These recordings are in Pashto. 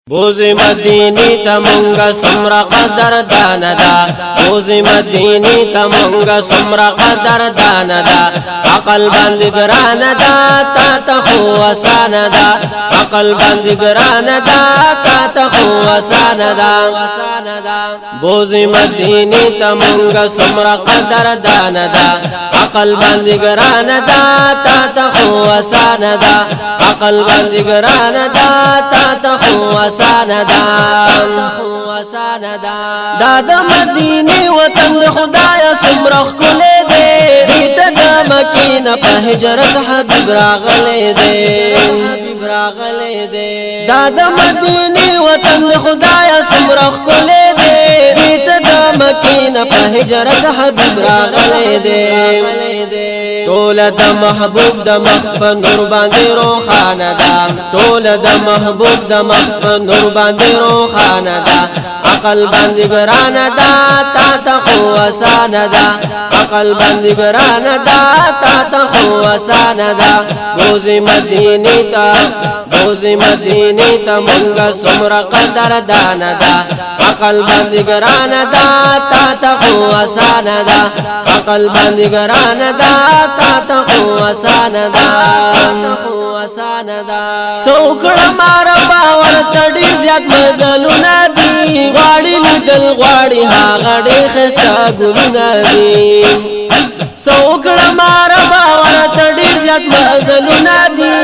بوزی مدینی تا مونگا سمرا قدر داندا بوزی مدینی تا مونگا سمرا قدر داندا عقل بند گراندا تا تخو وساندا عقل بند گراندا تا تخو وساندا بوزی مدینی تا مونگا سمرا قدر داندا عقل بند گراندا تا تخو وساندا عقل بند گراندا تا تخو وساندا دا د مدینه وطن خدایا سمرخ کولې دې دې د مکینه په هجرت حبیب راغلې دې دا د مدینه وطن خدایا سمرخ کولې دې دې د مکینه په هجرت حبیب راغلې دې ټول د محبوب د مخ په نور باندې روخانه ده ټول د محبوب د مخ په نور باندې روخانه ده عقل باندې ګرانه ده تا ته خو آسانه ده عقل باندې ګرانه ده تا ته خو آسانه ده بوزي مدینه ته مونږه څومره قدر دانه ده عقل باندې ګرانه ده تا ته خو آسانه ده عقل باندې ګرانه ده تا ته خو آسانه ده سوکړه مار باور تړي زیات مزلونه دي غاړي لیدل غاړي هغه ډېر خسته ګلونه دي سوکړه مار باور تړي زیات مزلونه دي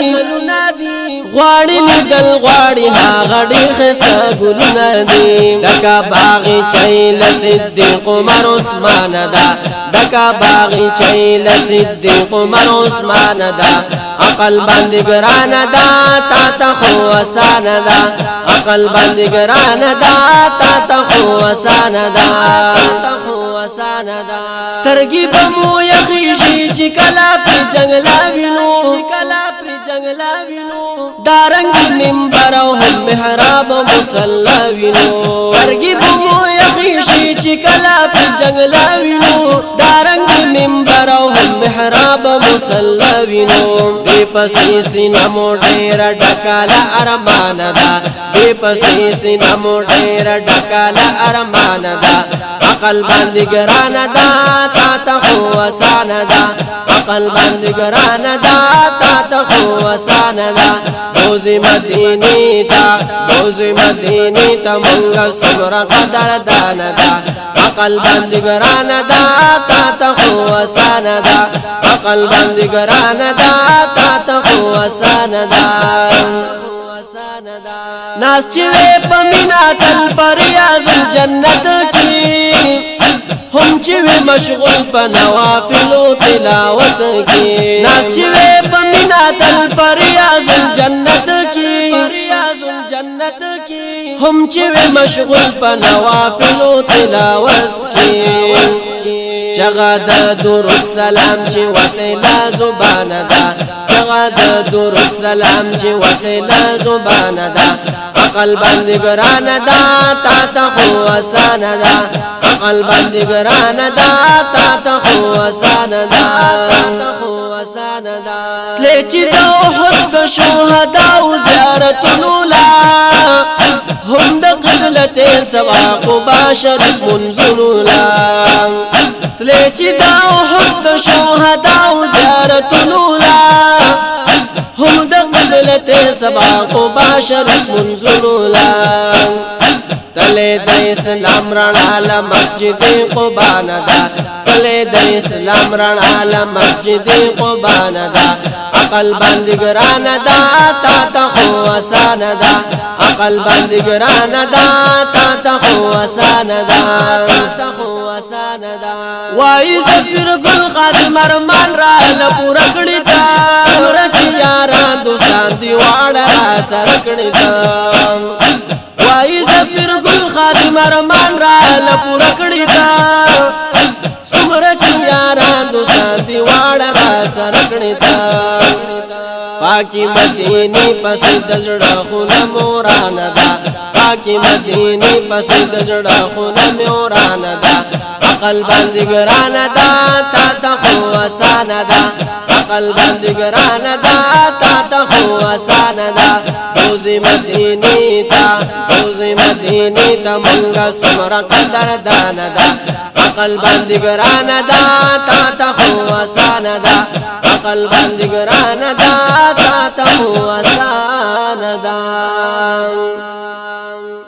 غاړي لیدل غاړي هغه ډېر خسته ګلونه دي دکا باغی چیل صدیق عمر عثمان ده دکا باغی چیل صدیق عمر عثمان ده عقل باندې ګرانه ده تا ته خو آسانه ده عقل باندې ګرانه ده تا ته خو آسانه ده سترګې به مو یخیږي چې کله پر جنگلا وینو دارنګ منبر او هم محراب مصلا وینو سترګې به مو یخیږي چې کله پر جنگلا وینو دارنګ منبر او هم محراب مصلا وینو بے پسی سینه مو ډېر ډکاله ارمان ده بے پسی سینه مو ډېر ډکاله ارمان ده عقل باندې ګرانه ده تا ته خو آسانه ده عقل باندې ګرانه ده تا ته خو آسانه ده بوزي مدینه ته مونږه څومره قدر دانه ده عقل باندې ګرانه ده تا ته خو آسانه ده عقل باندې ګرانه ده تا ته خو آسانه ده ناس چې په مینا تل پر یاز جنت کې هم چې مشغول په نوافل او تلاوت کې ناس چې په مینا تل پر یاز جنت کې هم چې مشغول په نوافل او تلاوت کې چغا د درود سلام چې وته لا زبان ده چغا د درود سلام چې وته لا زبان ده عقل باندې ګرانه ده تا ته خو آسانه ده عقل باندې ګرانه ده تا ته خو آسانه ده تلې چې د احد د شهدا زیارتونو لا هم د قبلتین سوا مباشر منزلو لا تلې چې د احد د شهدا زیارتونو لا هم د قبلتین سوا مباشر منزلو لا تلې د اسلام رڼا له مسجد قباء ده تلې د اسلام رڼا له مسجد قباء ده عقل باندې ګرانه ده تا ته خو آسانه ده عقل باندې ګرانه ده تا ته خو آسانه ده وای زفیر ګل خادم ارمان را لپور کړی تا ورچ یاران دوستان دی واړه سر کړی تا وای زفیر ګل خادم ارمان را لپور کړی تا ورچ یاران دوستان دی واړه سر کړی تا پاکی مدینه پس د زړه خونه مورانه ده پاکی مدینه پس د زړه خونه مورانه ده عقل باندې ګرانه ده تا ته خو آسانه ده عقل باندې ګران دا تا ته خو آسان دا روزي مدینی تا روزي مدینی تا مونږه سمرا قدر دان دا عقل باندې ګران دا تا ته خو آسان دا عقل باندې ګران دا تا ته